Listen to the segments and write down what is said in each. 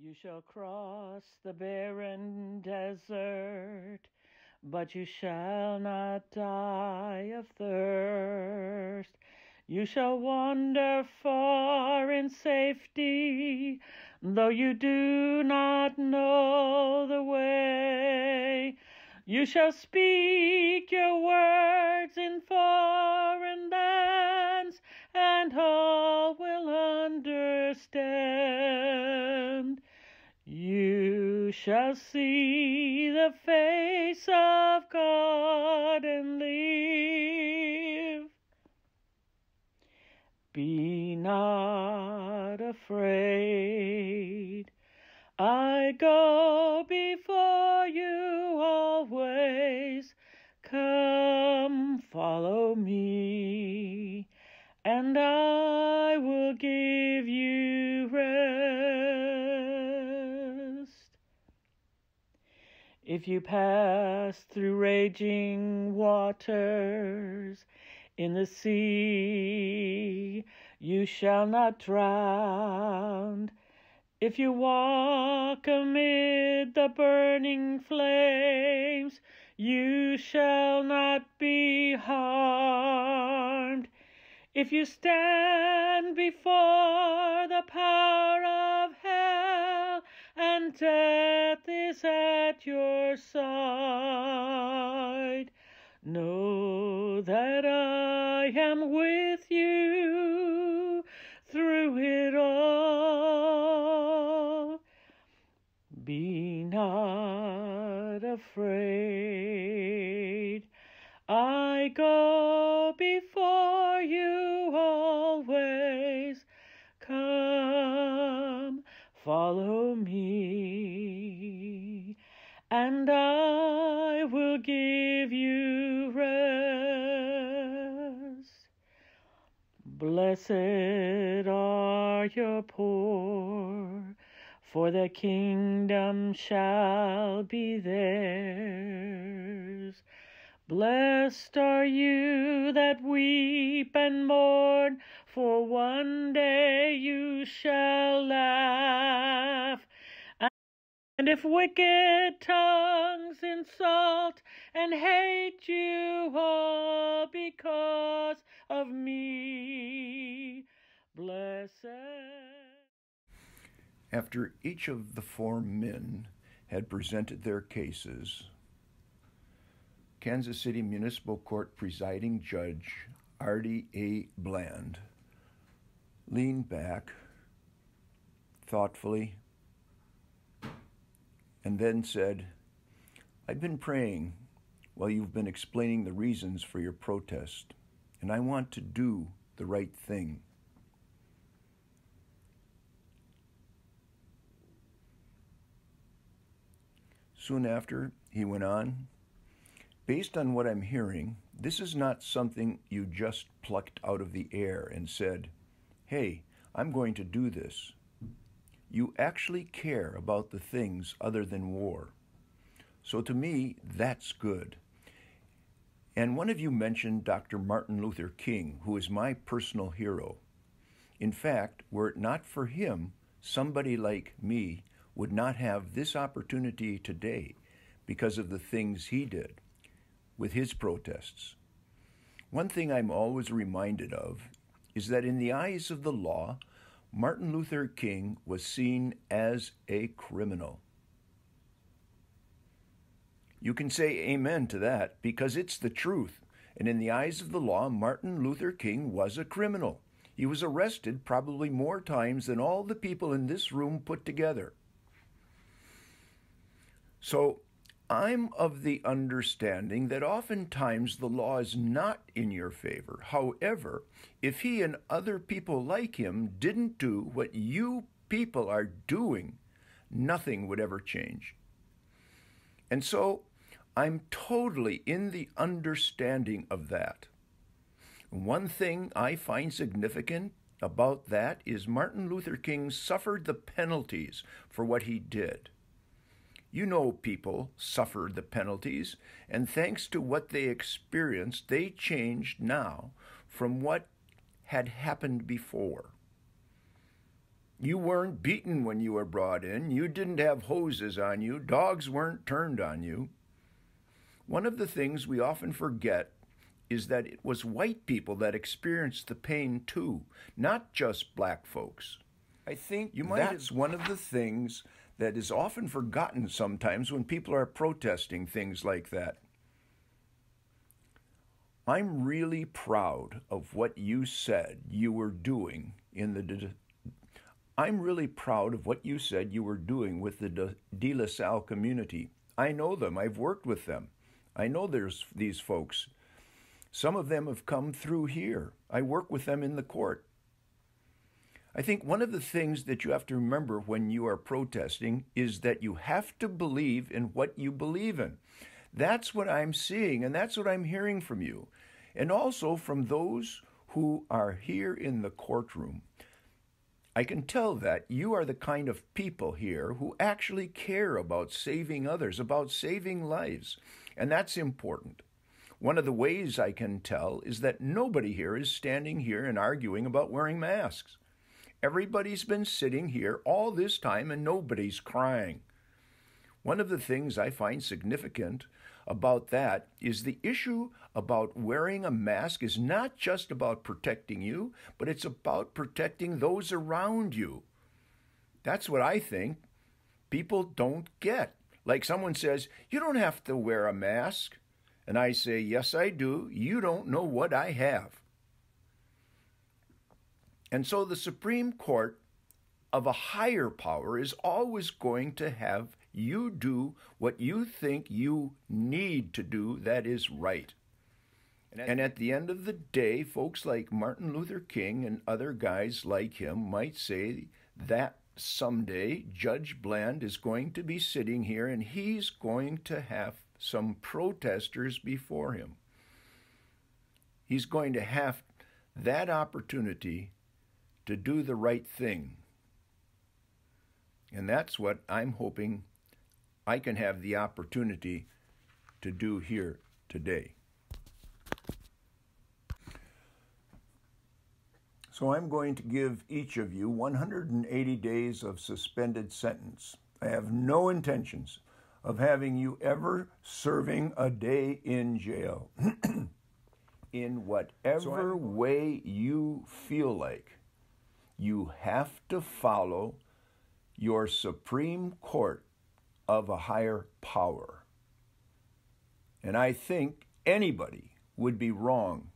You shall cross the barren desert, but you shall not die of thirst. You shall wander far in safety, though you do not know the way. You shall speak your words in foreign lands, and all will understand. You shall see the face of God and live. Be not afraid. I go before you always. Come, follow me, and I will give you rest. If you pass through raging waters, in the sea you shall not drown. If you walk amid the burning flames, you shall not be harmed. If you stand before the power of hell, and death is at your side, know that I am with you through it all. Be not afraid. I go before you always. Come, follow me, and I will give you rest. Blessed are your poor, for the kingdom shall be theirs. Blessed are you that weep and mourn, for one day you shall laugh. And if wicked tongues insult and hate you all because of me, blessed. After each of the four men had presented their cases, Kansas City Municipal Court presiding judge Artie A. Bland leaned back thoughtfully and then said, "I've been praying while you've been explaining the reasons for your protest, and I want to do the right thing. Soon after, he went on, "Based on what I'm hearing, this is not something you just plucked out of the air and said, 'Hey, I'm going to do this.' You actually care about the things other than war. So to me, that's good. And one of you mentioned Dr. Martin Luther King, who is my personal hero. In fact, were it not for him, somebody like me would not have this opportunity today because of the things he did with his protests. One thing I'm always reminded of is that in the eyes of the law, Martin Luther King was seen as a criminal." You can say amen to that because it's the truth. And in the eyes of the law, Martin Luther King was a criminal. He was arrested probably more times than all the people in this room put together. So I'm of the understanding that oftentimes the law is not in your favor. However, if he and other people like him didn't do what you people are doing, nothing would ever change. And so I'm totally in the understanding of that. One thing I find significant about that is Martin Luther King suffered the penalties for what he did. You know, people suffered the penalties, and thanks to what they experienced, they changed now from what had happened before. You weren't beaten when you were brought in. You didn't have hoses on you. Dogs weren't turned on you. One of the things we often forget is that it was white people that experienced the pain too, not just black folks. I think that's one of the things that is often forgotten sometimes when people are protesting things like that. I'm really proud of what you said you were doing I'm really proud of what you said you were doing with the De La Salle community. I know them. I've worked with them. I know there's these folks. Some of them have come through here. I work with them in the court. I think one of the things that you have to remember when you are protesting is that you have to believe in what you believe in. That's what I'm seeing, and that's what I'm hearing from you. And also from those who are here in the courtroom. I can tell that you are the kind of people here who actually care about saving others, about saving lives, and that's important. One of the ways I can tell is that nobody here is standing here and arguing about wearing masks. Everybody's been sitting here all this time and nobody's crying. One of the things I find significant about that is the issue about wearing a mask is not just about protecting you, but it's about protecting those around you. That's what I think people don't get. Like someone says, you don't have to wear a mask. And I say, yes, I do. You don't know what I have. And so the Supreme Court of a higher power is always going to have you do what you think you need to do that is right. And at the end of the day, folks like Martin Luther King and other guys like him might say that someday Judge Bland is going to be sitting here and he's going to have some protesters before him. He's going to have that opportunity to do the right thing. And that's what I'm hoping I can have the opportunity to do here today. So I'm going to give each of you 180 days of suspended sentence. I have no intentions of having you ever serving a day in jail. In whatever way you feel like, you have to follow your Supreme Court of a higher power. And I think anybody would be wrong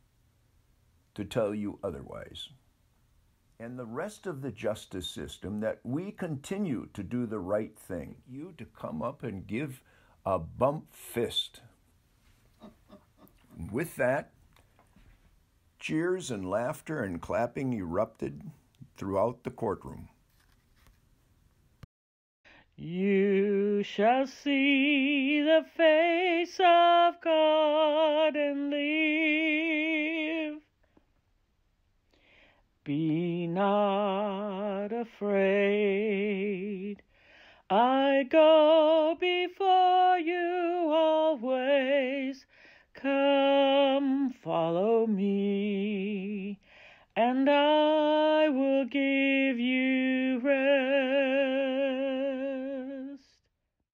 to tell you otherwise. And the rest of the justice system, that we continue to do the right thing. You to come up and give a bump fist. With that, cheers and laughter and clapping erupted throughout the courtroom. You shall see the face of God and live. Be not afraid. I go before you always. Come, follow me, and I will give you